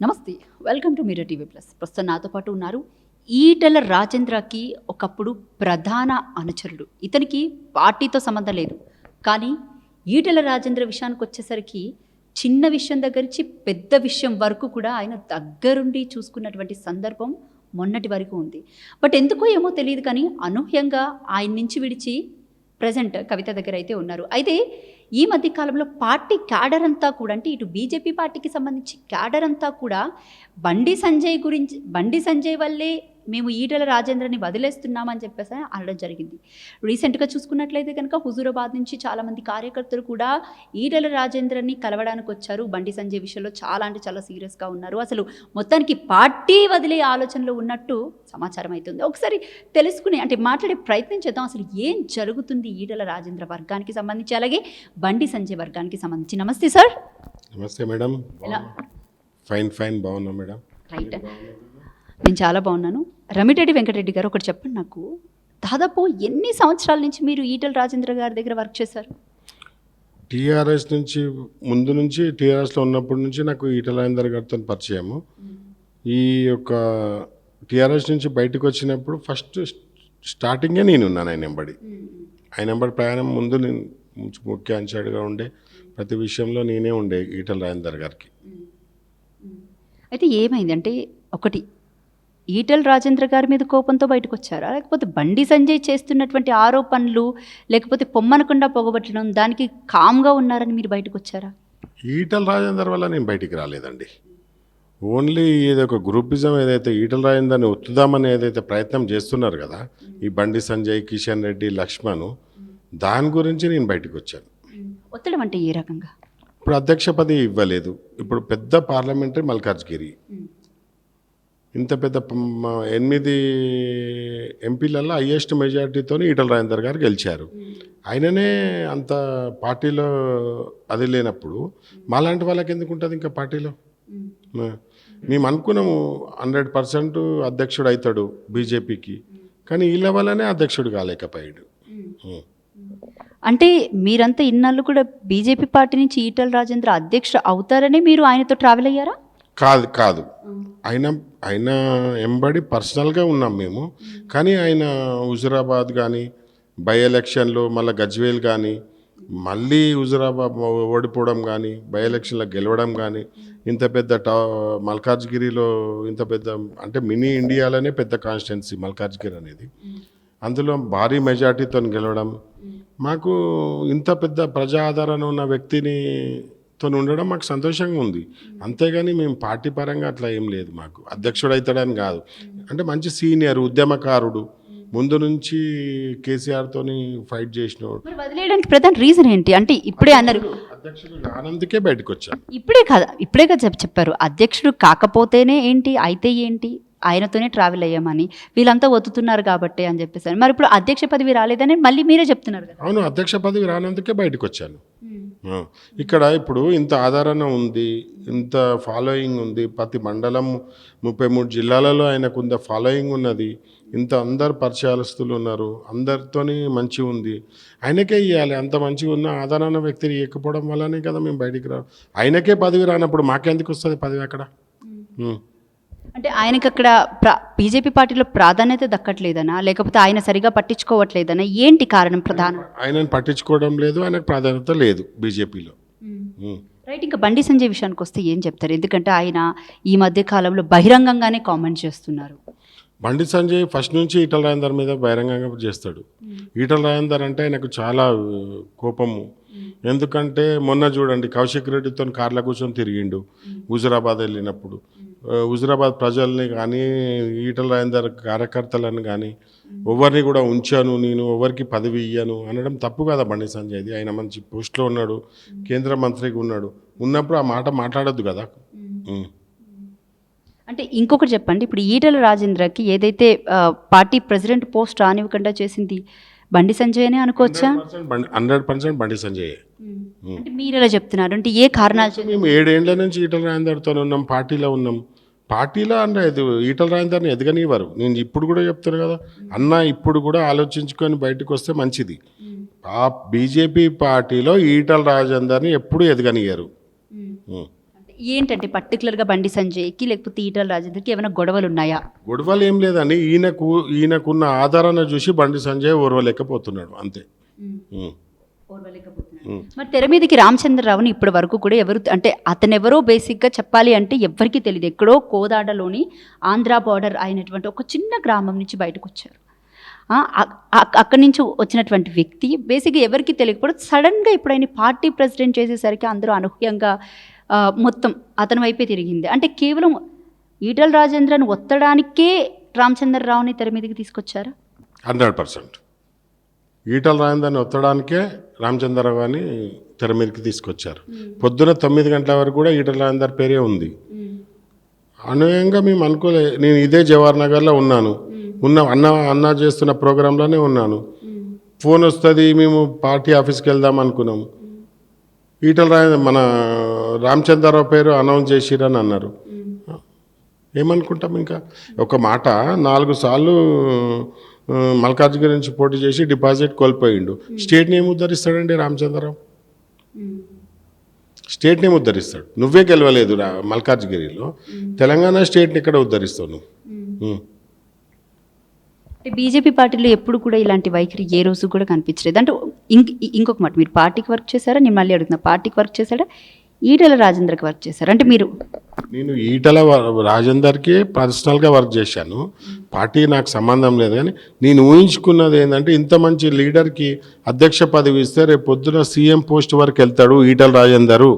నమస్తే, welcome to mirror TV plus. ప్రస్తుతం నాతో పాటు ఉన్నారు ఈటెల రాజేంద్రకి ఒకప్పుడు ప్రధాన అనుచరుడు. ఇతనికి పార్టీతో సంబంధం లేదు, కానీ ఈటెల రాజేంద్ర విషయానికి వచ్చేసరికి చిన్న విషయం దగ్గర నుంచి పెద్ద విషయం వరకు కూడా ఆయన దగ్గరుండి చూసుకున్నటువంటి సందర్భం మొన్నటి వరకు ఉంది. బట్ ఎందుకో ఏమో తెలియదు, కానీ అనూహ్యంగా ఆయన నుంచి విడిచి ప్రజెంట్ కవిత దగ్గర అయితే ఉన్నారు. అయితే ఈ మధ్య కాలంలో పార్టీ క్యాడర్ అంతా కూడా, అంటే ఇటు బీజేపీ పార్టీకి సంబంధించి క్యాడర్ అంతా కూడా బండి సంజయ్ వల్లే మేము ఈటెల రాజేంద్రని వదిలేస్తున్నామని చెప్పేసి అనడం జరిగింది. రీసెంట్గా చూసుకున్నట్లయితే కనుక హుజూరాబాద్ నుంచి చాలామంది కార్యకర్తలు కూడా ఈటెల రాజేంద్రని కలవడానికి వచ్చారు. బండి సంజయ్ విషయంలో చాలా అంటే చాలా సీరియస్గా ఉన్నారు. అసలు మొత్తానికి పార్టీ వదిలే ఆలోచనలో ఉన్నట్టు సమాచారం అవుతుంది. ఒకసారి తెలుసుకుని అంటే మాట్లాడే ప్రయత్నం చేద్దాం. అసలు ఏం జరుగుతుంది ఈటెల రాజేంద్ర వర్గానికి సంబంధించి, అలాగే బండి సంజయ్ వర్గానికి సంబంధించి. నమస్తే సార్. నమస్తే మేడం. ఫైన్ బాగున్నా మేడం. రైట్, నేను చాలా బాగున్నాను. రమిరెడ్డి వెంకటరెడ్డి గారు ఒకటి చెప్పండి, నాకు దాదాపు ఎన్ని సంవత్సరాల నుంచి మీరు ఈటెల రాజేంద్ర గారి దగ్గర వర్క్ చేశారు? టీఆర్ఎస్ నుంచి ముందు నుంచి టీఆర్ఎస్లో ఉన్నప్పటి నుంచి నాకు ఈటెల రాజేందర్ గారితో పరిచయము. ఈ యొక్క టీఆర్ఎస్ నుంచి బయటకు వచ్చినప్పుడు ఫస్ట్ స్టార్టింగే నేనున్నాను ఆయన వెంబడి ప్రయాణం ముందు నేను ముఖ్య అంశాడుగా ఉండే ప్రతి విషయంలో నేనే ఉండే ఈటెల రాజేందర్ గారికి. అయితే ఏమైంది అంటే, ఒకటి ఈటెల రాజేంద్ర గారి మీద కోపంతో బయటకు వచ్చారా, లేకపోతే బండి సంజయ్ చేస్తున్నటువంటి ఆరోపణలు, లేకపోతే పొమ్మనకుండా పొగబట్టడం దానికి కామ్గా ఉన్నారని మీరు బయటకు వచ్చారా? ఈటెల రాజేందర్ వల్ల నేను బయటికి రాలేదండి. ఓన్లీ ఏదొక గ్రూపిజం ఏదైతే ఈటెల రాజేందర్ని ఒత్తుదామని ఏదైతే ప్రయత్నం చేస్తున్నారు కదా ఈ బండి సంజయ్, కిషన్ రెడ్డి, లక్ష్మణ్, దాని గురించి నేను బయటకు వచ్చాను. ఒత్తడం అంటే ఏ రకంగా? ఇప్పుడు అధ్యక్ష పదవి ఇవ్వలేదు. ఇప్పుడు పెద్ద పార్లమెంటరీ మల్కాజ్గిరి, ఇంత పెద్ద 8 ఎంపీలలో హైయెస్ట్ మెజారిటీతో ఈటెల రాజేందర్ గారు గెలిచారు. ఆయననే అంత పార్టీలో అది లేనప్పుడు మాలాంటి వాళ్ళకి ఎందుకు ఉంటుంది ఇంకా పార్టీలో? మేము అనుకున్నాము 100% అధ్యక్షుడు అవుతాడు బీజేపీకి, కానీ వీళ్ళ వల్లనే అధ్యక్షుడు కాలేకపోయాడు. అంటే మీరంతా ఇన్నాళ్ళు కూడా బీజేపీ పార్టీ నుంచి ఈటెల రాజేంద్ర అధ్యక్షుడు అవుతారని మీరు ఆయనతో ట్రావెల్ అయ్యారా? కాదు ఆయన ఎంబడి పర్సనల్గా ఉన్నాం మేము. కానీ ఆయన హుజురాబాద్ కానీ బై ఎలక్షన్లో మళ్ళీ గజ్వేల్ కానీ మళ్ళీ హుజురాబాద్ ఓడిపోవడం కానీ బై ఎలక్షన్లో గెలవడం కానీ ఇంత పెద్ద మల్కాజ్గిరిలో ఇంత పెద్ద అంటే మినీ ఇండియాలోనే పెద్ద కాన్స్టిట్యున్సీ మల్కాజ్గిరి అనేది, అందులో భారీ మెజార్టీతో గెలవడం, మాకు ఇంత పెద్ద ప్రజా ఆదరణ ఉన్న వ్యక్తిని తో ఉండడం మాకు సంతోషంగా ఉంది. అంతేగాని మేము పార్టీ పరంగా అట్లా ఏం లేదు. మాకు అధ్యక్షుడు అవుతాడని కాదు, అంటే మంచి సీనియర్ ఉద్యమకారుడు, ముందు నుంచి కేసీఆర్తో ఫైట్ చేసినోడు. వదిలేయడానికి ప్రధాన రీజన్ ఏంటి అంటే, ఇప్పుడే అన్నారు అధ్యక్షుడు కానందుకే బయటకు వచ్చాను. ఇప్పుడే కదా చెప్పారు, అధ్యక్షుడు కాకపోతేనే ఏంటి, అయితే ఏంటి, ఆయనతోనే ట్రావెల్ అయ్యామని, వీళ్ళంతా ఒత్తుతున్నారు కాబట్టి అని చెప్పేసి. మరి ఇప్పుడు అధ్యక్ష పదవి రాలేదని మళ్ళీ మీరే చెప్తున్నారు కదా? అవును, అధ్యక్ష పదవి రానందుకే బయటకు వచ్చాను. ఇక్కడ ఇప్పుడు ఇంత ఆదరణ ఉంది, ఇంత ఫాలోయింగ్ ఉంది, ప్రతి మండలం 33 జిల్లాలలో ఆయనకు ఇంత ఫాలోయింగ్ ఉన్నది, ఇంత అందరు పరిచయాలస్తులు ఉన్నారు, అందరితోని మంచిగా ఉంది. ఆయనకే ఇవ్వాలి. అంత మంచిగా ఉన్న ఆదరణ వ్యక్తిని ఇవ్వకపోవడం వల్లనే కదా మేము బయటికి రా. ఆయనకే పదవి రానప్పుడు మాకెందుకు వస్తుంది పదవి అక్కడ? అంటే ఆయనకి అక్కడ బీజేపీ పార్టీలో ప్రాధాన్యత దక్కట్లేదనా, లేకపోతే ఆయన సరిగా పట్టించుకోవట్లేదనా, ఏంటి కారణం ప్రధానం? ఆయనను పట్టించుకోవడం లేదు, ఆయనకు ప్రాధాన్యత లేదు బీజేపీలో. రైట్, ఇంకా బండి సంజయ్ విషయానికి వస్తే ఏం చెప్తారు? ఎందుకంటే ఆయన ఈ మధ్య కాలంలో బహిరంగంగానే కామెంట్ చేస్తున్నారు. బండి సంజయ్ ఫస్ట్ నుంచి ఈటెల రాజేందర్ మీద బహిరంగంగా చేస్తాడు. ఈటెల రాజేందర్ అంటే ఆయనకు చాలా కోపము. ఎందుకంటే మొన్న చూడండి కౌశిక్ రెడ్డితో కార్లో కూర్చొని తిరిగిండు హుజురాబాద్ వెళ్ళినప్పుడు. హుజురాబాద్ ప్రజల్ని కానీ ఈటెల రాజేందర్ కార్యకర్తలను కానీ ఎవరిని కూడా ఉంచాను, నేను ఎవరికి పదవి ఇయ్యాను అనడం తప్పు కదా బండి సంజయ్ది. ఆయన మంచి పోస్ట్లో ఉన్నాడు, కేంద్ర మంత్రిగా ఉన్నాడు, ఉన్నప్పుడు ఆ మాట మాట్లాడొద్దు కదా. అంటే ఇంకొకటి చెప్పండి, ఇప్పుడు ఈటెల రాజేంద్రకి ఏదైతే పార్టీ ప్రెసిడెంట్ పోస్ట్ రానివ్వకుండా చేసింది బండి సంజయ్ అనే అనుకోవచ్చా? 100% బండి సంజయ్. అంటే మీరు ఎలా చెప్తున్నారు అంటే, ఏ కారణాలు? మేము 7 ఏళ్ల నుంచి ఈటెల రాజేందర్తో ఉన్నాం, పార్టీలో ఉన్నాం. పార్టీలో అంటే ఈటెల రాజేందర్ని ఎదగనివ్వరు. నేను ఇప్పుడు కూడా చెప్తాను కదా అన్న, ఇప్పుడు కూడా ఆలోచించుకొని బయటకు వస్తే మంచిది. ఆ బీజేపీ పార్టీలో ఈటెల రాజేందర్ని ఎప్పుడు ఎదగనియ్యరు. ఏంటంటే పర్టికులర్గా బండి సంజయ్కి లేకపోతే ఈటల రాజేందర్కి ఏమైనా గొడవలు ఉన్నాయా? గొడవలు ఏం లేదని ఈయనకున్న ఆధారాన్ని చూసి బండి సంజయ్ ఓర్వలేకపోతున్నాడు అంతే. ఉం. మరి తెర మీదకి రామచంద్రరావుని ఇప్పటి వరకు కూడా ఎవరు అంటే అతనెవరో బేసిక్గా చెప్పాలి అంటే ఎవ్వరికీ తెలియదు. ఎక్కడో కోదాడలోని ఆంధ్ర బార్డర్ అయినటువంటి ఒక చిన్న గ్రామం నుంచి బయటకు వచ్చారు. అక్కడి నుంచి వచ్చినటువంటి వ్యక్తి బేసిక్గా ఎవరికి తెలియకపోవడం సడన్గా ఇప్పుడు ఆయన పార్టీ ప్రెసిడెంట్ చేసేసరికి అందరూ అనూహ్యంగా మొత్తం అతని వైపే తిరిగింది. అంటే కేవలం ఈటల రాజేంద్రను ఒత్తడానికే రామచంద్రరావుని తెర మీదకి తీసుకొచ్చారా? 100%. ఈటల రాజేందర్ని ఒత్తడానికే రామచంద్రరావు అని తెర మీదకి తీసుకొచ్చారు. పొద్దున 9 గంటల వరకు కూడా ఈటల రాజేందర్ పేరే ఉంది. అనూహ్యంగా మేము అనుకోలే. నేను ఇదే జవహర్ నగర్లో ఉన్నాను, అన్న చేస్తున్న ప్రోగ్రాంలోనే ఉన్నాను. ఫోన్ వస్తుంది, మేము పార్టీ ఆఫీస్కి వెళ్దాం అనుకున్నాము. ఈటల రాజేందర్ మన రామచంద్రరావు పేరు అనౌన్స్ చేసిరని అన్నారు. ఏమనుకుంటాం ఇంకా. ఒక మాట 4 సార్లు మల్కాజ్గిరి నుంచి పోటీ చేసి డిపాజిట్ కోల్పోయిండు. స్టేట్ని ఏమి ఉద్ధరిస్తాడండి రామచంద్రరావు? స్టేట్ని ఏమి ఉద్ధరిస్తాడు? నువ్వే గెలవలేదు మల్కాజ్గిరిలో, తెలంగాణ స్టేట్ని ఎక్కడ ఉద్ధరిస్తావు నువ్వు? బీజేపీ పార్టీలో ఎప్పుడు కూడా ఇలాంటి వైఖరి ఏ రోజు కూడా కనిపించలేదు. అంటే ఇంకొక మాట, మీరు పార్టీకి వర్క్ చేశారా? నేను మళ్ళీ అడుగుతున్నా, పార్టీకి వర్క్ చేశాడా, ఈటల రాజేందర్కి వర్క్ చేశారు? అంటే మీరు నేను ఈటల రాజేందర్కి పర్సనల్గా వర్క్ చేశాను, పార్టీ నాకు సంబంధం లేదు. కానీ నేను ఊహించుకున్నది ఏంటంటే ఇంత మంచి లీడర్కి అధ్యక్ష పదవి ఇస్తే రేపు పొద్దున సీఎం పోస్ట్ వరకు వెళ్తాడు ఈటల రాజేందరు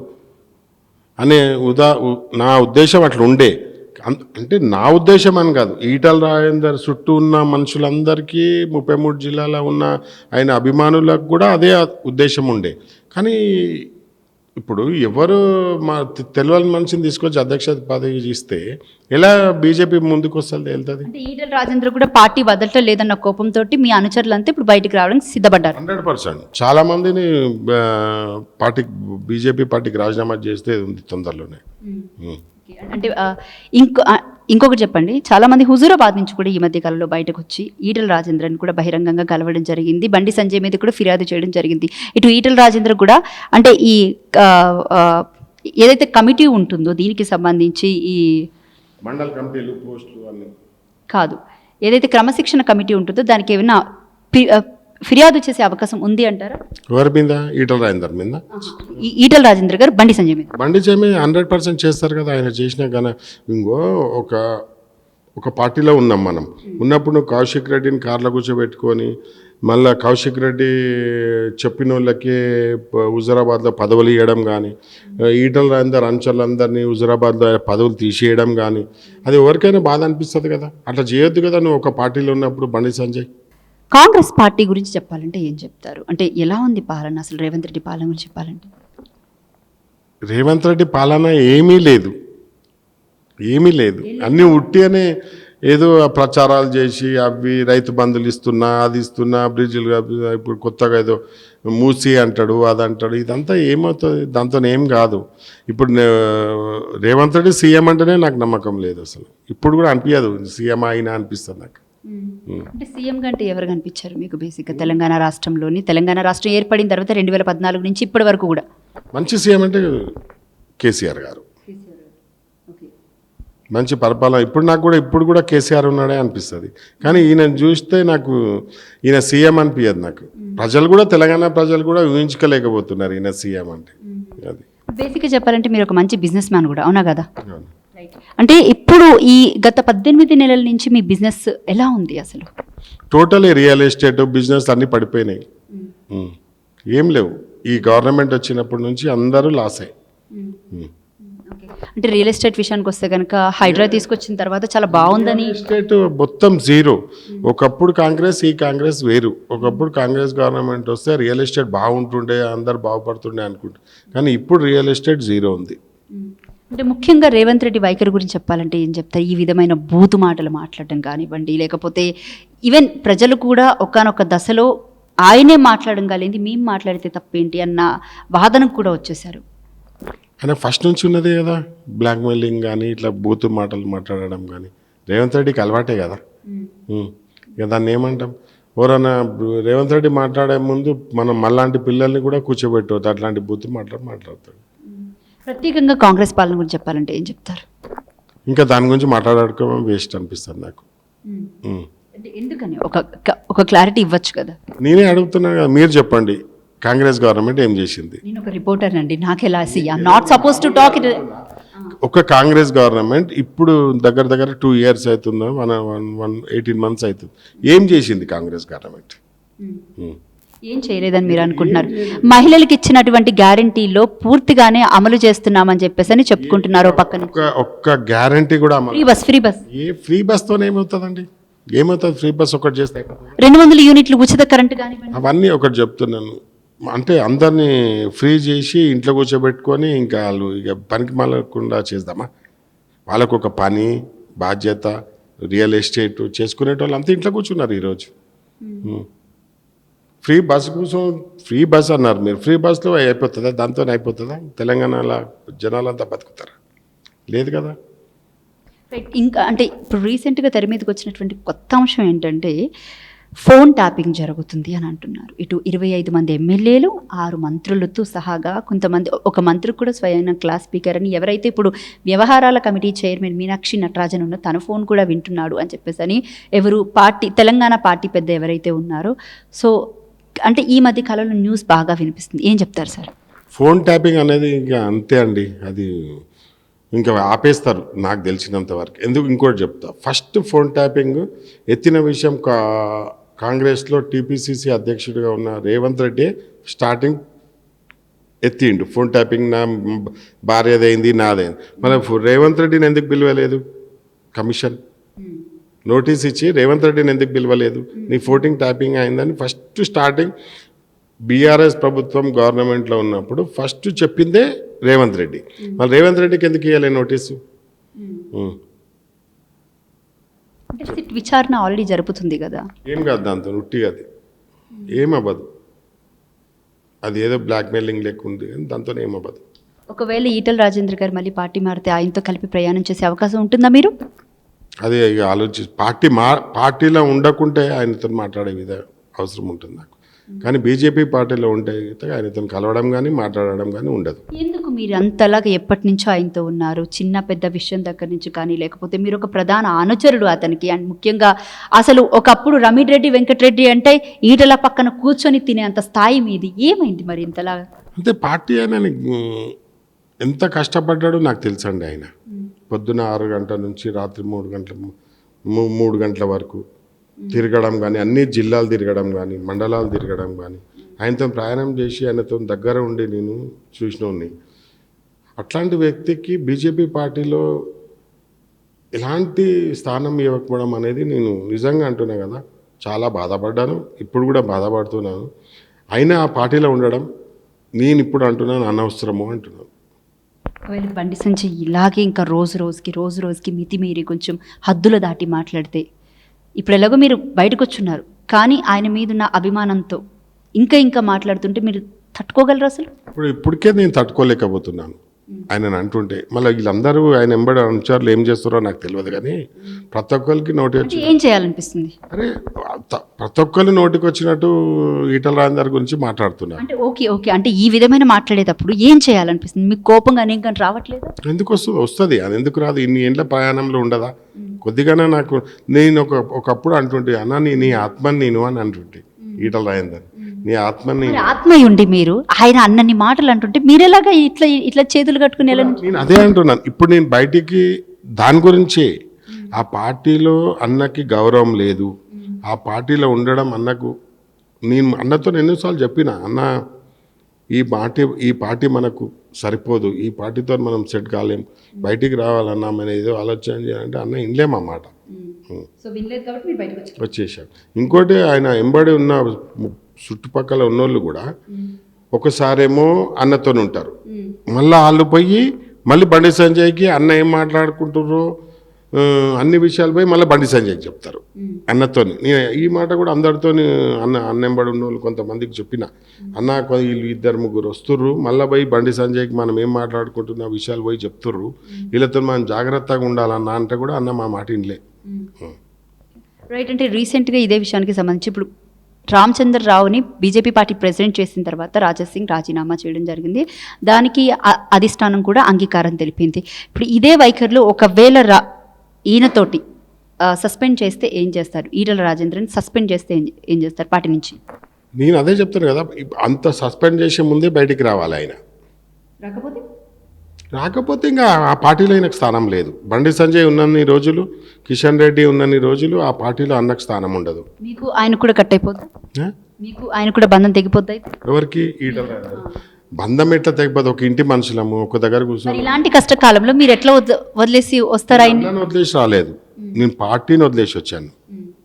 అనే నా ఉద్దేశం అట్లా ఉండే. అంటే నా ఉద్దేశం అని కాదు, ఈటల రాజేందర్ చుట్టూ ఉన్న మనుషులందరికీ 33 జిల్లాలో ఉన్న ఆయన అభిమానులకు కూడా అదే ఉద్దేశం ఉండే. కానీ ఇప్పుడు ఎవరు తెలియని మనిషిని తీసుకొచ్చి అధ్యక్ష పదవి ఇస్తే ఎలా బీజేపీ ముందుకు వస్తుంది, వెళ్తుంది? అంటే ఈటల రాజేందర్ కూడా పార్టీ వదలటం లేదన్న కోపంతో మీ అనుచరులంతా ఇప్పుడు బయటకు రావడానికి సిద్ధపడ్డారు. 100%. చాలా మందిని బీజేపీ పార్టీకి రాజీనామా చేస్తే ఉంది తొందరలోనే. అంటే ఇంకొకటి చెప్పండి, చాలామంది హుజూరాబాద్ నుంచి కూడా ఈ మధ్య కాలంలో బయటకు వచ్చి ఈటల రాజేంద్రని కూడా బహిరంగంగా కలవడం జరిగింది. బండి సంజయ్ మీద కూడా ఫిర్యాదు చేయడం జరిగింది. ఇటు ఈటల రాజేంద్ర కూడా అంటే ఈ ఏదైతే కమిటీ ఉంటుందో దీనికి సంబంధించి ఈ మండల కమిటీలు పోస్టులు అన్నీ కాదు, ఏదైతే క్రమశిక్షణ కమిటీ ఉంటుందో దానికి ఏమైనా ఫిర్యాదు చేసే అవకాశం ఉంది అంటారా? ఎవరి మీద? ఈటల రాజేందర్ మీద. ఈటల రాజేంద్ర గారు బండి సంజయ్ మీద 100% చేస్తారు కదా. ఆయన చేసినా కానీ ఒక పార్టీలో ఉన్నాం మనం. ఉన్నప్పుడు నువ్వు కౌశిక్ రెడ్డిని కార్లో కూర్చోబెట్టుకొని మళ్ళీ కౌశిక్ రెడ్డి చెప్పిన వాళ్ళకి హుజూరాబాద్లో పదవులు ఇవ్వడం కానీ, ఈటల రాజేందర్ అనుచరులందరినీ హుజూరాబాద్లో పదవులు తీసేయడం కానీ, అది ఎవరికైనా బాధ అనిపిస్తుంది కదా. అట్లా చేయొద్దు కదా నువ్వు ఒక పార్టీలో ఉన్నప్పుడు. బండి సంజయ్ కాంగ్రెస్ పార్టీ గురించి చెప్పాలంటే ఏం చెప్తారు? అంటే ఎలా ఉంది పాలన అసలు? రేవంత్ రెడ్డి పాలన గురించి చెప్పాలంటే రేవంత్ రెడ్డి పాలన ఏమీ లేదు. అన్నీ ఉట్టి అనే ఏదో ప్రచారాలు చేసి అవి రైతు బంధులు ఇస్తున్నా, అది ఇస్తున్నా, బ్రిడ్జిలు ఇప్పుడు కొత్తగా ఏదో మూసి అంటాడు, అది అంటాడు. ఇదంతా ఏమవుతుంది? దాంతో ఏం కాదు. ఇప్పుడు రేవంత్ రెడ్డి సీఎం అంటేనే నాకు నమ్మకం లేదు అసలు. ఇప్పుడు కూడా అనిపించదు సీఎం అయినా అనిపిస్తుంది నాకు. అంటే సీఎం కంటే ఎవరు కనిపించారు మీకు బేసిక్గా తెలంగాణ రాష్ట్రంలోని? తెలంగాణ రాష్ట్రం ఏర్పడిన తర్వాత 2014 నుంచి ఇప్పటి వరకు కూడా మంచి సీఎం అంటే కేసీఆర్ గారు. మంచి పరిపాలన. ఇప్పుడు కూడా కేసీఆర్ ఉన్నాడే అనిపిస్తుంది. కానీ ఈయన చూస్తే నాకు ఈయన సీఎం అనిపించదు నాకు. తెలంగాణ ప్రజలు కూడా ఊహించుకోలేకపోతున్నారు ఈయన సీఎం అంటే. అది బేసిక్గా చెప్పాలంటే మీరు ఒక మంచి బిజినెస్ మ్యాన్ కూడా, అవునా కదా? అంటే ఇప్పుడు ఈ గత 18 నెలల నుంచి మీ బిజినెస్ ఎలా ఉంది అసలు? టోటలీ రియల్ ఎస్టేట్ బిజినెస్ అన్నీ పడిపోయినాయి. ఏం లేవు. ఈ గవర్నమెంట్ వచ్చినప్పటి నుంచి అందరూ లాసే. అంటే రియల్ ఎస్టేట్ విషయానికి వస్తే కనుక హైడ్రా తీసుకొచ్చిన తర్వాత చాలా బాగుందని. ఎస్టేట్ మొత్తం జీరో. ఒకప్పుడు కాంగ్రెస్, ఈ కాంగ్రెస్ వేరు. ఒకప్పుడు కాంగ్రెస్ గవర్నమెంట్ వస్తే రియల్ ఎస్టేట్ బాగుంటుండే, అందరు బాగుపడుతుండే అనుకుంటా. కానీ ఇప్పుడు రియల్ ఎస్టేట్ జీరో ఉంది. అంటే ముఖ్యంగా రేవంత్ రెడ్డి వైఖరి గురించి చెప్పాలంటే ఏం చెప్తారు? ఈ విధమైన బూతు మాటలు మాట్లాడడం కానివ్వండి, లేకపోతే ఈవెన్ ప్రజలు కూడా ఒకానొక దశలో ఆయనే మాట్లాడడం కాలేదు, మేము మాట్లాడితే తప్పేంటి అన్న వాదనకు కూడా వచ్చేసారు. ఆయన ఫస్ట్ నుంచి ఉన్నదే కదా, బ్లాక్మెయిలింగ్ కానీ ఇట్లా బూతు మాటలు మాట్లాడడం కానీ రేవంత్ రెడ్డికి అలవాటే కదా. ఇక దాన్ని ఏమంటాం? ఎవరన్నా రేవంత్ రెడ్డి మాట్లాడే ముందు మనం మళ్ళాంటి పిల్లల్ని కూడా కూర్చోబెట్టవద్దు, అట్లాంటి బూతు మాట్లాడతాడు. ప్రత్యేకంగా కాంగ్రెస్ పాలన గురించి చెప్పాలంటే ఏం చెప్తారు? ఇంకా దాని గురించి మాట్లాడుకోవడం వేస్ట్ అనిపిస్తుంది నాకు. అంటే ఎందుకని ఒక క్లారిటీ ఇవ్వచ్చు కదా. నేనే అడుగుతున్నాను కదా, మీరు చెప్పండి. కాంగ్రెస్ గవర్నమెంట్ ఏం చేసింది? నేను ఒక రిపోర్టర్ అండి, నాకెలా I'm not suppose to talk it. ఒక కాంగ్రెస్ గవర్నమెంట్ ఇప్పుడు దగ్గర దగ్గర 2 years అవుతుందో 18 months అవుతుంది. ఏం చేసింది కాంగ్రెస్ గవర్నమెంట్? ఏం చేయలేదని మీరు అనుకుంటున్నారు? మహిళలకు ఇచ్చినటువంటి గ్యారంటీలో పూర్తిగానే అమలు చేస్తున్నామని చెప్పేసి అని చెప్పుకుంటున్నారు పక్కన. ఒక్క గ్యారంటీ కూడా ఫ్రీ బస్ ఏ ఫ్రీ బస్తో ఏమవుతుందండి? ఏమవుతుంది ఫ్రీ బస్ ఒకటి చేస్తే? 200 యూనిట్లు ఉచిత కరెంట్ కానివ్వండి, అవన్నీ ఒకటి చెప్తున్నాను. అంటే అందరినీ ఫ్రీ చేసి ఇంట్లో కూర్చోబెట్టుకొని ఇంకా వాళ్ళు ఇక పనికి మాలకుండా చేద్దామా? వాళ్ళకు ఒక పని బాధ్యత రియల్ ఎస్టేట్ చేసుకునేటోళ్ళు అంతా ఇంట్లో కూర్చున్నారు ఈరోజు. ఫ్రీ బస్ కోసం ఫ్రీ బస్ అన్నారు మీరు. ఫ్రీ బస్లో అయిపోతుందా? దాంతో అయిపోతుందా? తెలంగాణలో జనాలంతా బతుకుతారా? లేదు కదా. ఇంకా అంటే ఇప్పుడు రీసెంట్గా తెర మీదకి వచ్చినటువంటి కొత్త అంశం ఏంటంటే ఫోన్ ట్యాపింగ్ జరుగుతుంది అని అంటున్నారు. ఇటు 25 మంది ఎమ్మెల్యేలు 6 మంత్రులతో సహాగా కొంతమంది, ఒక మంత్రి కూడా స్వయం క్లాస్ స్పీకర్ అని, ఎవరైతే ఇప్పుడు వ్యవహారాల కమిటీ చైర్మన్ మీనాక్షి నటరాజన్ ఉన్న తన ఫోన్ కూడా వింటున్నాడు అని చెప్పేసి అని ఎవరు తెలంగాణ పార్టీ పెద్ద ఎవరైతే ఉన్నారో. సో అంటే ఈ మధ్య కాలంలో న్యూస్ బాగా వినిపిస్తుంది. ఏం చెప్తారు సార్? ఫోన్ ట్యాపింగ్ అనేది ఇంకా అంతే అండి, అది ఇంకా ఆపేస్తారు నాకు తెలిసినంత వరకు. ఎందుకు ఇంకోటి చెప్తా. ఫస్ట్ ఫోన్ ట్యాపింగ్ ఎత్తిన విషయం కాంగ్రెస్లో టీపీసీసీ అధ్యక్షుడిగా ఉన్న రేవంత్ రెడ్డి స్టార్టింగ్ ఎత్తిండు. ఫోన్ ట్యాపింగ్ నా భార్యదైంది నాదైంది. మన రేవంత్ రెడ్డిని ఎందుకు పిలవలేదు? కమిషన్ నోటీస్ ఇచ్చి రేవంత్ రెడ్డిని ఎందుకు పిలవలేదు? నీ ఫోటింగ్ ట్యాపింగ్ అయిందని ఫస్ట్ స్టార్టింగ్ బీఆర్ఎస్ ప్రభుత్వం గవర్నమెంట్లో ఉన్నప్పుడు ఫస్ట్ చెప్పిందే రేవంత్ రెడ్డి. మళ్ళీ రేవంత్ రెడ్డికి ఎందుకు ఇవ్వలే నోటీసు? విచారణ ఆల్రెడీ జరుగుతుంది కదా. ఏం కాదు దాంతో, ఉట్టిగా అది ఏమవ్వదు. అది ఏదో బ్లాక్మెయిలింగ్ లెక్క ఉంది కానీ దాంతో ఏమవ్వదు. ఒకవేళ ఈటల రాజేంద్ర గారు మళ్ళీ పార్టీ మారితే ఆయనతో కలిపి ప్రయాణం చేసే అవకాశం ఉంటుందా మీరు? అదే ఇక ఆలోచి పార్టీలో ఉండకుంటే ఆయనతో మాట్లాడే అవసరం ఉంటుంది నాకు. కానీ బీజేపీ పార్టీలో ఉంటే ఆయనతో కలవడం కానీ మాట్లాడడం కానీ ఉండదు. ఎందుకు మీరు అంతలాగా ఎప్పటి నుంచో ఆయనతో ఉన్నారు? చిన్న పెద్ద విషయం దగ్గర నుంచి కానీ, లేకపోతే మీరు ఒక ప్రధాన అనుచరుడు అతనికి. అండ్ ముఖ్యంగా అసలు ఒకప్పుడు రమిరెడ్డి వెంకటరెడ్డి అంటే ఈటల పక్కన కూర్చొని తినే అంత స్థాయి మీది. ఏమైంది మరి ఇంతలాగా? అంటే పార్టీ ఆయన ఎంత కష్టపడ్డాడో నాకు తెలుసండి. ఆయన పొద్దున 6 గంటల నుంచి రాత్రి 3 గంటల వరకు తిరగడం కానీ, అన్ని జిల్లాలు తిరగడం కానీ, మండలాలు తిరగడం కానీ, ఆయనతో ప్రయాణం చేసి ఆయనతో దగ్గర ఉండి నేను చూసినోని. అట్లాంటి వ్యక్తికి బీజేపీ పార్టీలో ఎలాంటి స్థానం ఇవ్వకపోవడం అనేది నేను నిజంగా అంటున్నా కదా, చాలా బాధపడ్డాను. ఇప్పుడు కూడా బాధపడుతున్నాను. అయినా ఆ పార్టీలో ఉండడం నేను ఇప్పుడు అంటున్నాను అనవసరము అంటున్నాను. ఒకవేళ బండి సంజయ్ ఇలాగే ఇంకా రోజు రోజుకి మితిమీరి కొంచెం హద్దులు దాటి మాట్లాడితే, ఇప్పుడు ఎలాగో మీరు బయటకు వచ్చున్నారు కానీ ఆయన మీద ఉన్న అభిమానంతో ఇంకా మాట్లాడుతుంటే మీరు తట్టుకోగలరు అసలు? ఇప్పటికే నేను తట్టుకోలేకపోతున్నాను ఆయన అంటుంటే. మళ్ళీ వీళ్ళందరూ ఆయన ఎంబడి అనుచరులు ఏం చేస్తారో నాకు తెలియదు కానీ ప్రతి ఒక్కరికి నోటి ఏం చేయాలనిపిస్తుంది? అరే ప్రతి ఒక్కరు నోటికి వచ్చినట్టు ఈటల రాజేందర్ గురించి మాట్లాడుతున్నారు. అంటే ఓకే అంటే ఈ విధమైన మాట్లాడేటప్పుడు ఏం చేయాలనిపిస్తుంది? మీకు కోపంగా అనేక రావట్లేదు? ఎందుకు వస్తుంది అది ఎందుకు రాదు? ఇన్ని ఏండ్ల ప్రయాణంలో ఉండదా? కొద్దిగానే నాకు నేను ఒకప్పుడు అంటుంటే అన్న నీ ఆత్మని నేను అని అంటుంటే ఈటల రాజేందర్, నీ ఆత్మని ఆత్మయుండి మీరు ఆయన అన్నన్ని మాటలు అంటుంటే మీరెలాగా ఇట్లా చేతులు కట్టుకుని నేను అదే అంటున్నాను. ఇప్పుడు నేను బయటికి దాని గురించే, ఆ పార్టీలో అన్నకి గౌరవం లేదు, ఆ పార్టీలో ఉండడం అన్నకు, నేను అన్నతో ఎన్నోసార్లు చెప్పిన అన్న ఈ పార్టీ మనకు సరిపోదు, ఈ పార్టీతో మనం సెట్ కాలేం, బయటికి రావాలన్నా మన ఏదో ఆలోచన చేయాలంటే అన్న వినలేం ఆ మాట. వచ్చేసాడు. ఇంకోటి ఆయన ఎంబడి ఉన్న చుట్టుపక్కల ఉన్నోళ్ళు కూడా ఒకసారేమో అన్నతో ఉంటారు, మళ్ళీ వాళ్ళు పోయి మళ్ళీ బండి సంజయ్కి అన్న ఏం మాట్లాడుకుంటుర్రో అన్ని విషయాలు పోయి మళ్ళీ బండి సంజయ్కి చెప్తారు అన్నతోని. నేను ఈ మాట కూడా అందరితో అన్నెంబడి ఉన్న వాళ్ళు కొంతమందికి చెప్పిన, అన్న వీళ్ళు 2-3 వస్తుర్రు, మళ్ళీ పోయి బండి సంజయ్కి మనం ఏం మాట్లాడుకుంటున్న విషయాలు పోయి చెప్తుర్రు, వీళ్ళతో మనం జాగ్రత్తగా ఉండాలన్న అంటే కూడా అన్న మా మాట వినలే. రైట్. అంటే రీసెంట్గా ఇదే విషయానికి సంబంధించి ఇప్పుడు రామచంద్రరావుని బీజేపీ పార్టీ ప్రెసిడెంట్ చేసిన తర్వాత రాజాసింగ్ రాజీనామా చేయడం జరిగింది. దానికి అధిష్టానం కూడా అంగీకారం తెలిపింది. ఇప్పుడు ఇదే వైఖరిలో ఒకవేళ ఈయనతోటి సస్పెండ్ చేస్తే ఏం చేస్తారు? ఈటల రాజేంద్రని సస్పెండ్ చేస్తే ఏం చేస్తారు పార్టీ నుంచి? నేను అదే చెప్తాను కదా, అంత సస్పెండ్ చేసే ముందే బయటికి రావాలి ఆయన. రాకపోతే ఇంకా ఆ పార్టీలో ఆయనకు స్థానం లేదు. బండి సంజయ్ ఉన్నన్ని రోజులు, కిషన్ రెడ్డి ఉన్నన్ని రోజులు ఆ పార్టీలో అన్నకు స్థానం ఉండదు. మీకు ఆయన కూడా కట్ అయిపోద్దా? మీకు ఆయన కూడా బంధం తెగిపోద్దాయి? ఎవరికి? ఈటల బంధం ఎట్లా తెగిపోదు? ఒక ఇంటి మనుషులము ఒక దగ్గర కూర్చొని. ఇలాంటి కష్టకాలంలో మీరు ఎట్లా వదిలేసి వస్తారా? నన్ను వదిలేసి రాలేదు, నేను పార్టీని వదిలేసి వచ్చాను.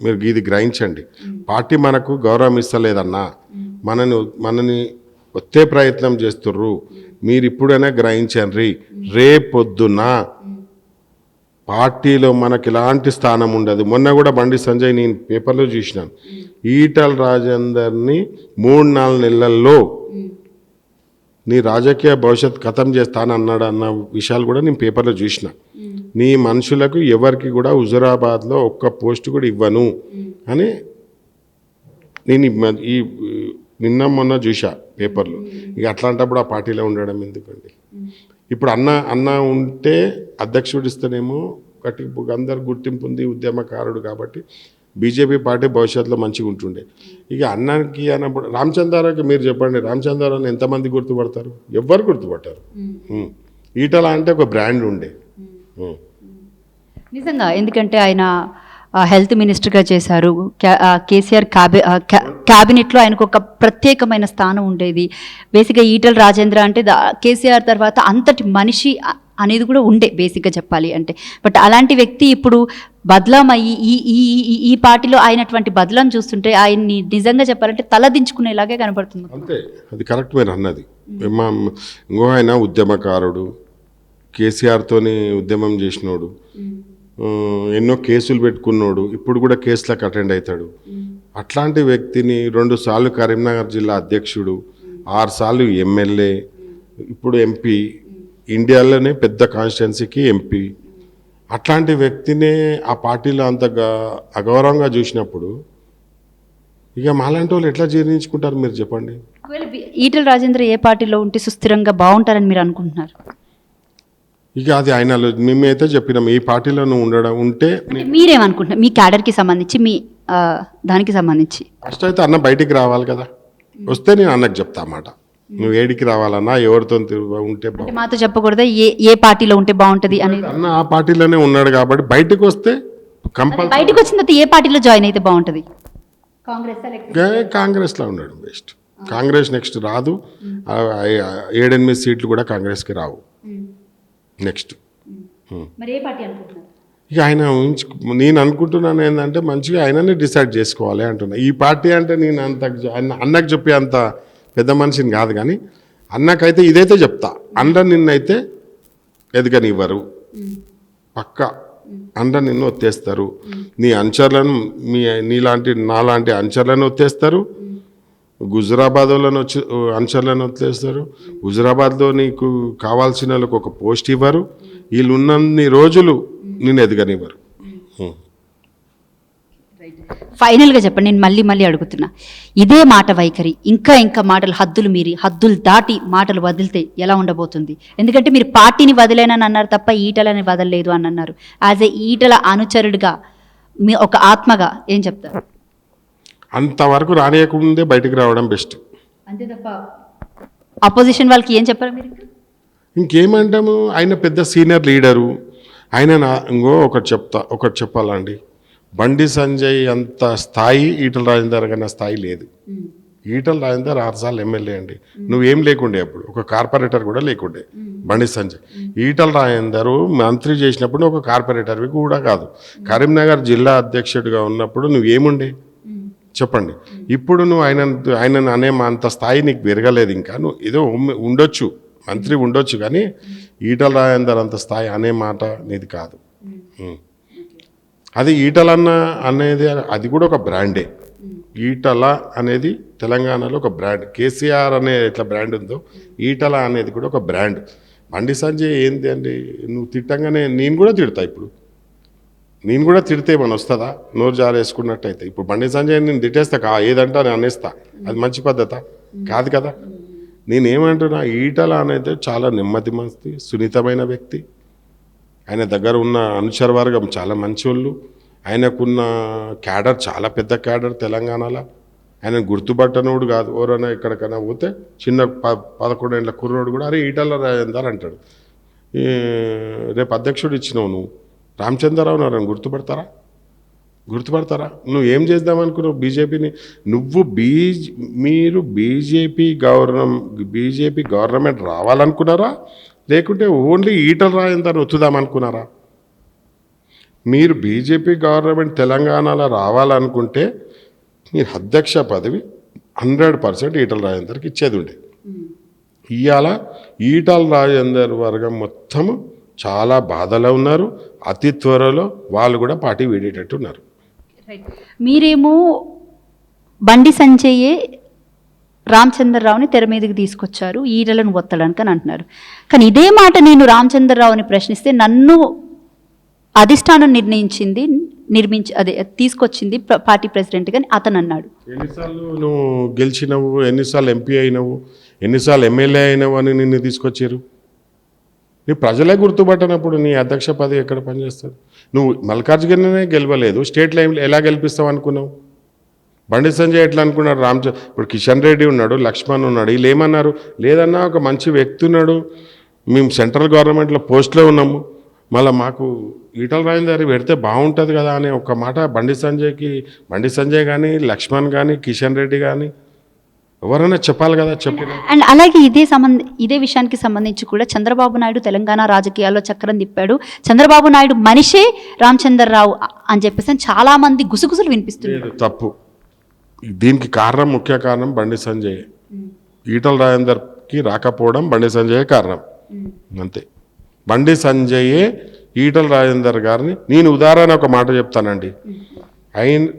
మీరు ఇది గ్రహించండి. పార్టీ మనకు గౌరవం ఇస్తలేదన్నా, మనని ఒత్తే ప్రయత్నం చేస్తుర్రు. మీరు ఇప్పుడైనా గ్రహించండి, రేపొద్దున పార్టీలో మనకి ఎలాంటి స్థానం ఉండదు. మొన్న కూడా బండి సంజయ్ నేను పేపర్లో చూసినాను, ఈటల రాజేందర్ని 3-4 నెలల్లో నీ రాజకీయ భవిష్యత్ ఖతం చేస్తానన్నాడు అన్న విషయాలు కూడా నేను పేపర్లో చూసిన. నీ మనుషులకు ఎవరికి కూడా హుజురాబాద్లో ఒక్క పోస్ట్ కూడా ఇవ్వను అని నేను ఈ నిన్న మొన్న చూసా పేపర్లో. ఇక అట్లాంటప్పుడు ఆ పార్టీలో ఉండడం ఎందుకండి? ఇప్పుడు అన్న ఉంటే అధ్యక్షుడు ఇస్తేనేమో అందరు గుర్తింపు ఉంది, ఉద్యమకారుడు కాబట్టి బీజేపీ పార్టీ భవిష్యత్తులో మంచిగా ఉంటుండే. ఇక అన్నకి అన్నప్పుడు రామచంద్రరావుకి మీరు చెప్పండి, రామచంద్రరావుని ఎంతమంది గుర్తుపడతారు? ఎవ్వరు గుర్తుపట్టారు. ఈటల అంటే ఒక బ్రాండ్ ఉండే. నిజంగా, ఎందుకంటే ఆయన హెల్త్ మినిస్టర్గా చేశారు. కేసీఆర్ క్యాబినెట్లో ఆయనకు ఒక ప్రత్యేకమైన స్థానం ఉండేది. బేసిక్గా ఈటల రాజేంద్ర అంటే కేసీఆర్ తర్వాత అంతటి మనిషి అనేది కూడా ఉండే బేసిక్గా చెప్పాలి అంటే. బట్ అలాంటి వ్యక్తి ఇప్పుడు బదలాం అయ్యి ఈ పార్టీలో అయినటువంటి బదలాం చూస్తుంటే ఆయన్ని నిజంగా చెప్పాలంటే తలదించుకునేలాగే కనబడుతుంది. అంతే, అది కరెక్ట్ మీరు అన్నది. ఇంకో ఆయన ఉద్యమకారుడు, కేసీఆర్తోని ఉద్యమం చేసినోడు, ఎన్నో కేసులు పెట్టుకున్నాడు, ఇప్పుడు కూడా కేసులకు అటెండ్ అవుతాడు. అట్లాంటి వ్యక్తిని 2 సార్లు కరీంనగర్ జిల్లా అధ్యక్షుడు, 6 సార్లు ఎమ్మెల్యే, ఇప్పుడు ఎంపీ, ఇండియాలోనే పెద్ద కాన్స్టిట్యున్సీకి ఎంపీ, అట్లాంటి వ్యక్తినే ఆ పార్టీలో అంత అగౌరవంగా చూసినప్పుడు ఇక మాలాంటి వాళ్ళు ఎట్లా జీర్ణించుకుంటారు మీరు చెప్పండి? ఈటల రాజేంద్ర ఏ పార్టీలో ఉంటే సుస్థిరంగా బాగుంటారని మీరు అనుకుంటున్నారు? ఇక అది ఆయనలో మేమైతే చెప్పినాం, ఈ పార్టీలో నువ్వు ఉంటే. మీరేమనుకుంటున్నారు మీ క్యాడర్కి సంబంధించి, మీ దానికి సంబంధించి? ఫస్ట్ అయితే అన్న బయటికి రావాలి కదా, వస్తే నేను అన్నకు చెప్తా అన్నమాట. నువ్వు ఏడికి రావాలన్నా, ఎవరితో ఉంటే మాతో చెప్పకూడదా ఏ పార్టీలో ఉంటే బాగుంటుంది అనేది? అన్న ఆ పార్టీలోనే ఉన్నాడు కాబట్టి బయటకు వస్తే కంపల్సరీ. బయటకు వచ్చిన తర్వాత ఏ పార్టీలో జాయిన్ అయితే బాగుంటుంది? కాంగ్రెస్లో ఉన్నాడు బెస్ట్. కాంగ్రెస్ నెక్స్ట్ రాదు, 7-8 సీట్లు కూడా కాంగ్రెస్కి రావు నెక్స్ట్. ఇక ఆయన నేను అనుకుంటున్నాను ఏంటంటే మంచిగా ఆయననే డిసైడ్ చేసుకోవాలి అంటున్నా. ఈ పార్టీ అంటే నేను అన్నకు చెప్పి అంత పెద్ద మనిషిని కాదు, కానీ అన్నకైతే ఇదైతే చెప్తా, నిన్నైతే ఎదగనివ్వరు పక్క, నిన్ను ఒత్తేస్తారు. నీ అంచర్లను నాలాంటి అంచర్లను ఒత్తేస్తారు, హుజురాబాద్ వాళ్ళని అంచర్లను వదిలేస్తారు. హుజురాబాద్లో నీకు కావాల్సిన వాళ్ళకి ఒక పోస్ట్ ఇవ్వరు. వీళ్ళు ఉన్నన్ని రోజులు నేను ఎదగనివ్వరు. ఫైనల్గా చెప్పండి, నేను మళ్ళీ అడుగుతున్నా, ఇదే మాట వైఖరి ఇంకా మాటలు హద్దులు దాటి మాటలు వదిలితే ఎలా ఉండబోతుంది? ఎందుకంటే మీరు పార్టీని వదిలేనని అన్నారు తప్ప ఈటలని వదలలేదు అని అన్నారు. యాజ్ ఏ ఈటల అనుచరుడిగా మీ ఒక ఆత్మగా ఏం చెప్తారు? అంతవరకు రానియకముందే బయటికి రావడం బెస్ట్. అంతే తప్ప అపోజిషన్ వాళ్ళకి ఏం చెప్పారు మీరు? ఇంకేమంటాము, ఆయన పెద్ద సీనియర్ లీడరు. ఆయన ఒకటి చెప్పాలండి, బండి సంజయ్ అంత స్థాయి ఈటల రాజేందర్ కన్నా స్థాయి లేదు. ఈటల రాజేందర్ 6 సార్లు ఎమ్మెల్యే అండి, నువ్వేం లేకుండే అప్పుడు, ఒక కార్పొరేటర్ కూడా లేకుండే. బండి సంజయ్, ఈటల రాజేందర్ మంత్రి చేసినప్పుడు ఒక కార్పొరేటర్వి కూడా కాదు, కరీంనగర్ జిల్లా అధ్యక్షుడిగా ఉన్నప్పుడు నువ్వేముండే చెప్పండి? ఇప్పుడు నువ్వు ఆయనను అనే అంత స్థాయి నీకు పెరగలేదు. ఇంకా నువ్వు ఏదో ఉండొచ్చు, మంత్రి ఉండొచ్చు, కానీ ఈటల రాజేందర్ అంత స్థాయి అనే మాట నీది కాదు. అది ఈటలన్న అనేది అది కూడా ఒక బ్రాండే. ఈటల అనేది తెలంగాణలో ఒక బ్రాండ్. కేసీఆర్ అనే ఎట్లా బ్రాండ్ ఉందో ఈటల అనేది కూడా ఒక బ్రాండ్. బండి సంజయ్ ఏంది అండి, నువ్వు తిట్టంగానే నేను కూడా తిడతా. ఇప్పుడు నేను కూడా తిడితే ఏమన్నా వస్తుందా? నోరు జారేసుకున్నట్టయితే ఇప్పుడు బండి సంజయ్ నేను తిట్టేస్తా ఏదంటా నేను అనేస్తా, అది మంచి పద్ధత కాదు కదా. నేనేమంటున్నా, ఈటల అనేది చాలా నెమ్మది మంచి సున్నితమైన వ్యక్తి. ఆయన దగ్గర ఉన్న అనుచర వర్గం చాలా మంచోళ్ళు. ఆయనకున్న క్యాడర్ చాలా పెద్ద క్యాడర్ తెలంగాణలో. ఆయన గుర్తుపట్టనోడు కాదు. ఎవరైనా ఎక్కడికైనా పోతే చిన్న 11 ఏళ్ళ కుర్రోడు కూడా అరే ఈటల రాజేందర్ అంటాడు. రేపు అధ్యక్షుడు ఇచ్చినావు నువ్వు, రామచంద్రరావు నన్ను గుర్తుపడతారా? నువ్వు ఏం చేద్దామనుకున్నావు బీజేపీని? నువ్వు మీరు బీజేపీ గవర్నమెంట్ రావాలనుకున్నారా, లేకుంటే ఓన్లీ ఈటల రాజేందర్ ఒత్తుదామనుకున్నారా? మీరు బీజేపీ గవర్నమెంట్ తెలంగాణలో రావాలనుకుంటే మీరు అధ్యక్ష పదవి 100% ఈటల రాజేందర్కి ఇచ్చేది ఉండే. ఇవాళ ఈటల రాజేందర్ వర్గం మొత్తము చాలా బాధలో ఉన్నారు. అతి త్వరలో వాళ్ళు కూడా పార్టీ వీడేటట్టు ఉన్నారు. మీరేమో బండి సంజయే రామచంద్రరావుని తెర మీదకి తీసుకొచ్చారు ఈటలను ఒత్తడానికి అని అంటున్నారు. కానీ ఇదే మాట నేను రామచంద్రరావుని ప్రశ్నిస్తే నన్ను అధిష్టానం తీసుకొచ్చింది పార్టీ ప్రెసిడెంట్గా అతను అన్నాడు. ఎన్నిసార్లు నువ్వు గెలిచినవు, ఎన్నిసార్లు ఎంపీ అయినవు, ఎన్నిసార్లు ఎమ్మెల్యే అయినవు అని నిన్ను తీసుకొచ్చారు? నీ ప్రజలే గుర్తుపట్టినప్పుడు నీ అధ్యక్ష పదవి ఎక్కడ పనిచేస్తుంది? నువ్వు మల్కార్జుననే గెలవలేదు, స్టేట్ లైన్లో ఎలా గెలిపిస్తావు అనుకున్నావు? బండి సంజయ్ ఎట్లా అనుకున్నాడు? ఇప్పుడు కిషన్ రెడ్డి ఉన్నాడు, లక్ష్మణ్ ఉన్నాడు, వీళ్ళు ఏమన్నారు? లేదన్నా ఒక మంచి వ్యక్తి ఉన్నాడు, మేము సెంట్రల్ గవర్నమెంట్లో పోస్ట్లో ఉన్నాము, మళ్ళీ మాకు ఈటల రాజేందర్ పెడితే బాగుంటుంది కదా అనే ఒక మాట బండి సంజయ్ కానీ, లక్ష్మణ్ కానీ, కిషన్ రెడ్డి కానీ ఎవరైనా చెప్పాలి కదా, చెప్పిన. అండ్ అలాగే ఇదే విషయానికి సంబంధించి కూడా చంద్రబాబు నాయుడు తెలంగాణ రాజకీయాల్లో చక్రం తిప్పాడు, చంద్రబాబు నాయుడు మనిషే రామచంద్రరావు అని చెప్పేసి చాలా మంది గుసగుసలు వినిపిస్తున్నారు. తప్పు. దీనికి ముఖ్య కారణం బండి సంజయ్. ఈటల రాజేందర్కి రాకపోవడం బండి సంజయ్ కారణం, అంతే. బండి సంజయే ఈటల రాజేందర్ గారిని, నేను ఉదాహరణ ఒక మాట చెప్తానండి.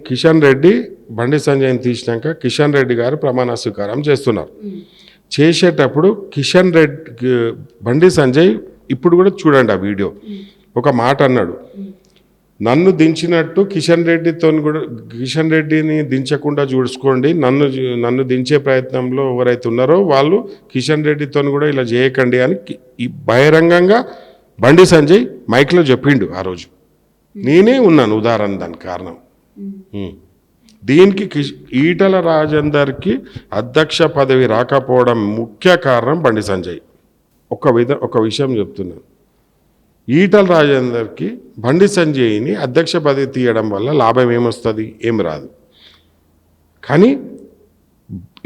కిషన్ రెడ్డి బండి సంజయ్ని తీసినాక కిషన్ రెడ్డి గారు ప్రమాణ స్వీకారం చేస్తున్నారు. చేసేటప్పుడు బండి సంజయ్ ఇప్పుడు కూడా చూడండి ఆ వీడియో, ఒక మాట అన్నాడు, నన్ను దించినట్టు కిషన్ రెడ్డిని దించకుండా చూసుకోండి, నన్ను దించే ప్రయత్నంలో ఎవరైతే ఉన్నారో వాళ్ళు కిషన్ రెడ్డితో కూడా ఇలా చేయకండి అని ఈ బహిరంగంగా బండి సంజయ్ మైక్లో చెప్పిండు ఆ రోజు. నేనే ఉన్నాను ఉదాహరణ, దానికి కారణం. దీనికి ఈటల రాజేందర్కి అధ్యక్ష పదవి రాకపోవడం ముఖ్య కారణం బండి సంజయ్. ఒక విషయం చెప్తున్నాను, ఈటల రాజేందర్కి బండి సంజయ్ని అధ్యక్ష పదవి తీయడం వల్ల లాభం ఏమొస్తుంది? ఏం రాదు. కానీ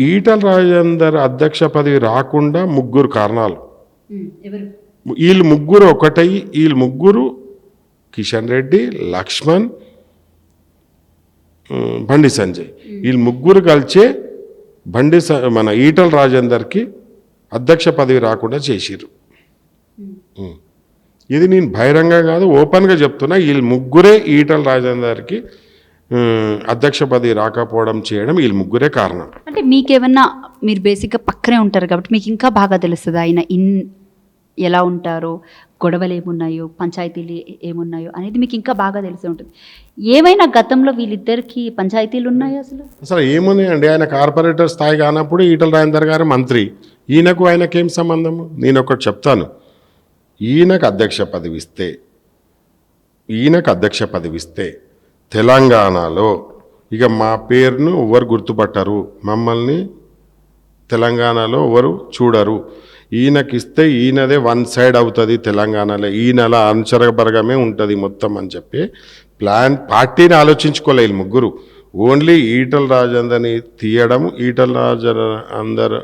ఈటల రాజేందర్ అధ్యక్ష పదవి రాకుండా 3 కారణాలు. వీళ్ళు ముగ్గురు కిషన్ రెడ్డి, లక్ష్మణ్, బండి సంజయ్, వీళ్ళు 3 కలిసే మన ఈటల రాజేందర్కి అధ్యక్ష పదవి రాకుండా చేసిర్రు. ఇది నేను బహిరంగంగా కాదు, ఓపెన్గా చెప్తున్నా. వీళ్ళు 3 ఈటల రాజేందర్కి అధ్యక్ష పదవి రాకపోవడం చేయడం వీళ్ళు 3 కారణం. అంటే మీకేమన్నా, మీరు బేసిక్గా పక్కనే ఉంటారు కాబట్టి మీకు ఇంకా బాగా తెలుస్తుంది ఆయన ఎలా ఉంటారో, గొడవలు ఏమున్నాయో, పంచాయతీలు ఏమున్నాయో అనేది మీకు ఇంకా బాగా తెలిసి ఉంటుంది. ఏమైనా గతంలో వీళ్ళిద్దరికి పంచాయతీలు ఉన్నాయో? అసలు ఏమున్నాయండి? ఆయన కార్పొరేటర్ స్థాయి కానప్పుడు ఈటల రాజేందర్ గారు మంత్రి, ఆయనకేం సంబంధము? నేను ఒకటి చెప్తాను, ఈయనకు అధ్యక్ష పదవి ఇస్తే తెలంగాణలో ఇక మా పేరును ఎవరు గుర్తుపట్టరు, మమ్మల్ని తెలంగాణలో ఎవరు చూడరు. ఈయనకిస్తే ఈయనదే 1 సైడ్ అవుతుంది తెలంగాణలో, ఈయనల అనుచరవర్గమే ఉంటుంది మొత్తం అని చెప్పి పార్టీని ఆలోచించుకోలే వీళ్ళు 3. ఓన్లీ ఈటల రాజేందర్ని తీయడం, ఈటల రాజేందర్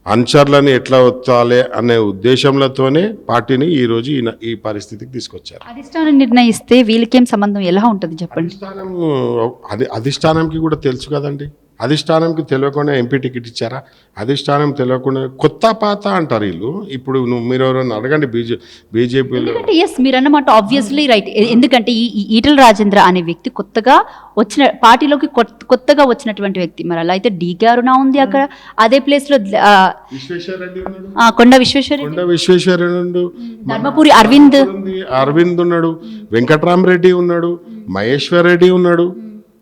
అనుచరులని ఎట్లా వచ్చాలి అనే ఉద్దేశంతోనే పార్టీని ఈరోజు ఈ పరిస్థితికి తీసుకొచ్చారు. అధిష్టానం నిర్ణయిస్తే వీళ్ళకేం సంబంధం ఎలా ఉంటుంది చెప్పండి? అధిష్టానంకి కూడా తెలుసు కదండి. అధిష్టానంకి తెలియకుండా ఎంపీ టికెట్ ఇచ్చారా? అధిష్టానం తెలియకుండా కొత్త పాత అంటారు వీళ్ళు. ఇప్పుడు మీరు ఎవరైనా అడగండి బీజేపీలో. ఎందుకంటే ఎస్ మీరు అన్నమాట ఆబ్వియస్లీ రైట్. ఎందుకంటే ఈ ఈటల రాజేంద్ర అనే వ్యక్తి కొత్తగా వచ్చిన పార్టీలోకి కొత్తగా వచ్చినటువంటి వ్యక్తి. మరి అలా అయితే డీకే అరుణ ఉంది అక్కడ, అదే ప్లేస్ లో విశ్వేశ్వరరెడ్డి ఉన్నాడు, కొండ విశ్వేశ్వరరెడ్డి, విశ్వేశ్వరరెడ్డి, ధర్మపురి అరవింద్ ఉన్నాడు, వెంకట్రామరెడ్డి ఉన్నాడు, మహేశ్వర్ రెడ్డి ఉన్నాడు,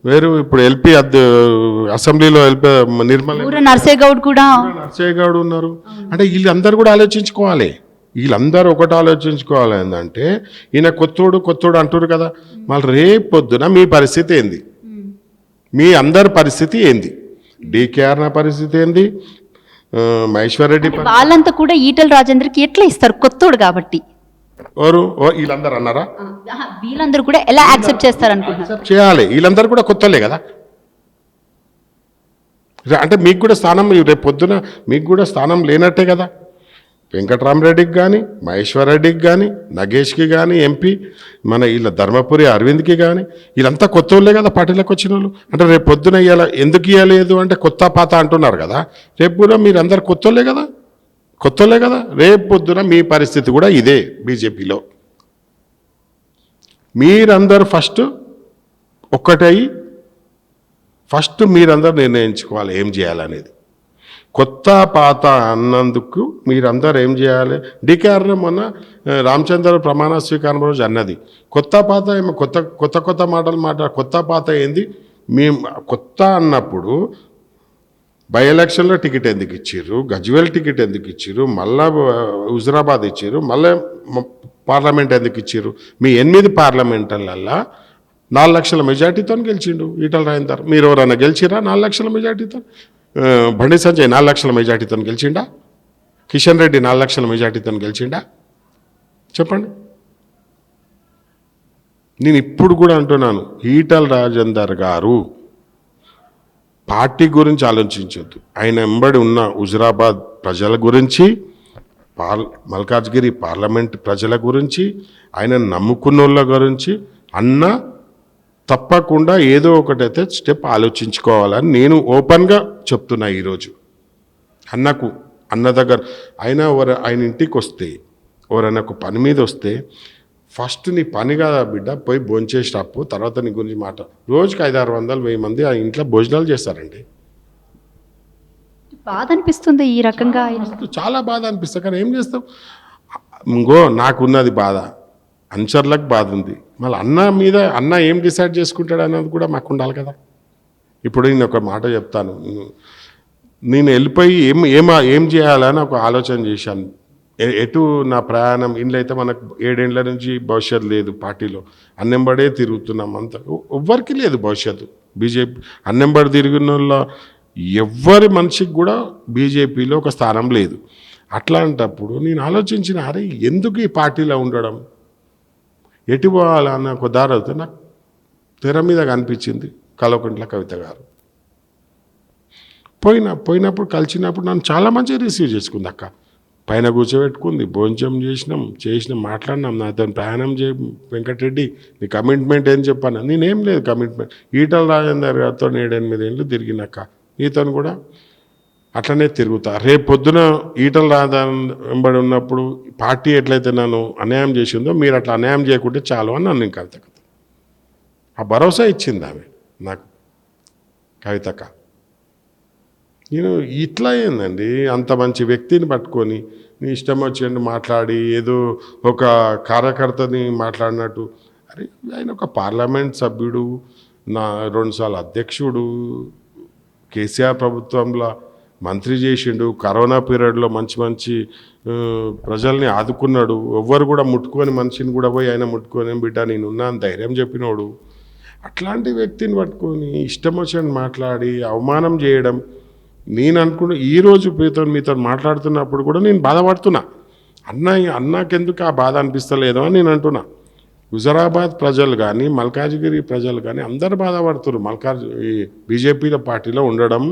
వేరు ఇప్పుడు ఎల్పీ అసెంబ్లీలో ఎల్పీ నిర్మల నర్సేగౌడ్ కూడా నర్సేగౌడ్ ఉన్నారు. అంటే వీళ్ళందరూ కూడా ఆలోచించుకోవాలి. వీళ్ళందరూ ఒకటి ఆలోచించుకోవాలి ఏంటంటే ఈయన కొత్తోడు అంటారు కదా, మళ్ళీ రేపు పొద్దున మీ పరిస్థితి ఏంది, మీ అందరి పరిస్థితి ఏంది, డీకేఆర్ పరిస్థితి ఏంది, మహేశ్వర్ రెడ్డి వాళ్ళంతా కూడా ఈటల రాజేంద్రకి ఎట్లా ఇస్తారు కొత్తోడు కాబట్టి? వీళ్ళందరూ అన్నారా? వీళ్ళందరూ కూడా ఎలా యాక్సెప్ట్ చేస్తారు అనుకుంటున్నారు? చేయాలి. వీళ్ళందరూ కూడా కొత్తలే కదా. అంటే మీకు కూడా స్థానం రేపు పొద్దున మీకు కూడా స్థానం లేనట్టే కదా. వెంకట్రామరెడ్డికి కానీ, మహేశ్వర్ రెడ్డికి కానీ, నగేష్కి కానీ, ఎంపీ మన వీళ్ళ ధర్మపురి అరవింద్కి కానీ వీళ్ళంతా కొత్త వాళ్ళే కదా పార్టీలకు వచ్చిన వాళ్ళు. అంటే రేపు పొద్దున ఇవ్వాలి, ఎందుకు ఇవ్వలేదు అంటే కొత్త పాత అంటున్నారు కదా. రేపు కూడా మీరు అందరు కొత్తలే కదా. రేపు పొద్దున మీ పరిస్థితి కూడా ఇదే. బీజేపీలో మీరందరూ ఫస్ట్ మీరందరూ నిర్ణయించుకోవాలి ఏం చేయాలనేది. కొత్త పాత అన్నందుకు మీరందరూ ఏం చేయాలి? డీకేఆర్ మొన్న రామచంద్ర ప్రమాణ స్వీకారం రోజు అన్నది కొత్త పాత ఏమో కొత్త మాటలు కొత్త పాత ఏంది? మేము కొత్త అన్నప్పుడు బై ఎలక్షన్లో టికెట్ ఎందుకు ఇచ్చారు, గజ్వేల్ టికెట్ ఎందుకు ఇచ్చారు, మళ్ళా హుజరాబాద్ ఇచ్చారు, మళ్ళీ పార్లమెంట్ ఎందుకు ఇచ్చారు? మీ 8 పార్లమెంట్లల్లో 4 లక్షల మెజార్టీతో గెలిచిండు ఈటల రాజేందర్. మీరు ఎవరైనా గెలిచిరా 4 లక్షల మెజార్టీతో? బండి సంజయ్ 4 లక్షల మెజార్టీతో గెలిచిండా? కిషన్ రెడ్డి 4 లక్షల మెజార్టీతో గెలిచిండా? చెప్పండి. నేను ఇప్పుడు కూడా అంటున్నాను, ఈటల రాజేందర్ గారు పార్టీ గురించి ఆలోచించొద్దు. ఆయన వెంబడి ఉన్న హుజరాబాద్ ప్రజల గురించి, మల్కాజ్గిరి పార్లమెంట్ ప్రజల గురించి, ఆయన నమ్ముకున్న వాళ్ళ గురించి అన్న తప్పకుండా ఏదో ఒకటైతే స్టెప్ ఆలోచించుకోవాలని నేను ఓపెన్గా చెప్తున్నా. ఈరోజు అన్న దగ్గర ఆయన ఇంటికి వస్తే, ఎవరైనా ఒక పని మీద వస్తే ఫస్ట్ నీ పని కాదా బిడ్డ, పోయి భోంచేసి రాపు, తర్వాత నీ గురించి రోజుకి 500-600-1000 మంది ఆ ఇంట్లో భోజనాలు చేస్తారండి. బాధ అనిపిస్తుంది ఈ రకంగా. చాలా బాధ అనిపిస్తుంది. కానీ ఏం చేస్తాం? నాకున్నది బాధ, అనుచరులకు బాధ ఉంది. మళ్ళీ అన్న ఏం డిసైడ్ చేసుకుంటాడు అన్నది కూడా మాకు ఉండాలి కదా. ఇప్పుడు నేను ఒక మాట చెప్తాను. నేను వెళ్ళిపోయి ఏం చేయాలని ఒక ఆలోచన చేశాను. ఎటు నా ప్రయాణం ఇండ్లు అయితే మనకు 7 ఏళ్ల నుంచి భవిష్యత్తు లేదు పార్టీలో, అన్నెంబడే తిరుగుతున్నాం. అంత ఎవ్వరికి లేదు భవిష్యత్తు. బీజేపీ అన్నెంబడి తిరిగిన వాళ్ళ ఎవ్వరి మనిషికి కూడా బీజేపీలో ఒక స్థానం లేదు. అట్లాంటప్పుడు నేను ఆలోచించిన, అరే ఎందుకు ఈ పార్టీలో ఉండడం, ఎటు పోవాలన్న ఒక దారి అవుతుంది. నాకు తెర మీద కనిపించింది కల్వకుంట్ల కవిత గారు. పోయినప్పుడు కలిసినప్పుడు నన్ను చాలా మంచిగా రిసీవ్ చేసుకుంది. అక్క పైన కూర్చోబెట్టుకుంది, భోజనం చేసినాం మాట్లాడినాం. నాతో ప్రయాణం వెంకటరెడ్డి నీ కమిట్మెంట్ ఏం చెప్పాను? నేనేం లేదు కమిట్మెంట్. ఈటల రాజేందర్ గారితో 7-8 ఏళ్ళు తిరిగినాక నీతో కూడా అట్లనే తిరుగుతా. రేపు పొద్దున ఈటల రాజేందర్ వెంబడి ఉన్నప్పుడు పార్టీ ఎట్లయితే నన్ను అన్యాయం చేసిందో మీరు అట్లా అన్యాయం చేయకుంటే చాలు అని నన్ను కవిత ఆ భరోసా ఇచ్చింది ఆమె నాకు. కవితక్క నేను ఇట్లా ఏందండి, అంత మంచి వ్యక్తిని పట్టుకొని నీ ఇష్టం వచ్చినట్టు మాట్లాడి ఏదో ఒక కార్యకర్తని మాట్లాడినట్టు. అరే ఆయన ఒక పార్లమెంట్ సభ్యుడు, 2 సార్లు అధ్యక్షుడు, కేసీఆర్ ప్రభుత్వంలో మంత్రి చేసిండు, కరోనా పీరియడ్లో మంచి ప్రజల్ని ఆదుకున్నాడు. ఎవ్వరు కూడా ముట్టుకొని మనిషిని కూడా పోయి ఆయన ముట్టుకొని బిడ్డ నేనున్నాను ధైర్యం చెప్పినోడు. అట్లాంటి వ్యక్తిని పట్టుకొని ఇష్టం వచ్చినట్టు మాట్లాడి అవమానం చేయడం. నేను అనుకున్న ఈరోజు మీతో మాట్లాడుతున్నప్పుడు కూడా నేను బాధపడుతున్నా. అన్నకెందుకు ఆ బాధ అనిపిస్తలేదో అని నేను అంటున్నా. హుజరాబాద్ ప్రజలు కానీ మల్కాజ్గిరి ప్రజలు కానీ అందరు బాధపడుతున్నారు. బీజేపీల పార్టీలో ఉండడం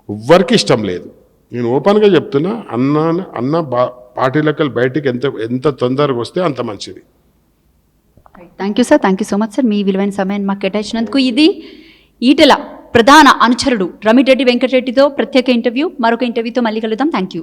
ఎవ్వరికి ఇష్టం లేదు. నేను ఓపెన్గా చెప్తున్నా. అన్న పార్టీలకి బయటికి ఎంత తొందరగా వస్తే అంత మంచిది. Thank you sir, thank you so much sir. మీ విలువైన సమయాన్ని మాకు కేటాయించినందుకు. ఇది ఈటెల ప్రధాన అనుచరుడు రమిరెడ్డి వెంకటరెడ్డితో ప్రత్యేక ఇంటర్వ్యూ. మరొక ఇంటర్వ్యూతో మళ్ళీ కలుద్దాం. Thank you.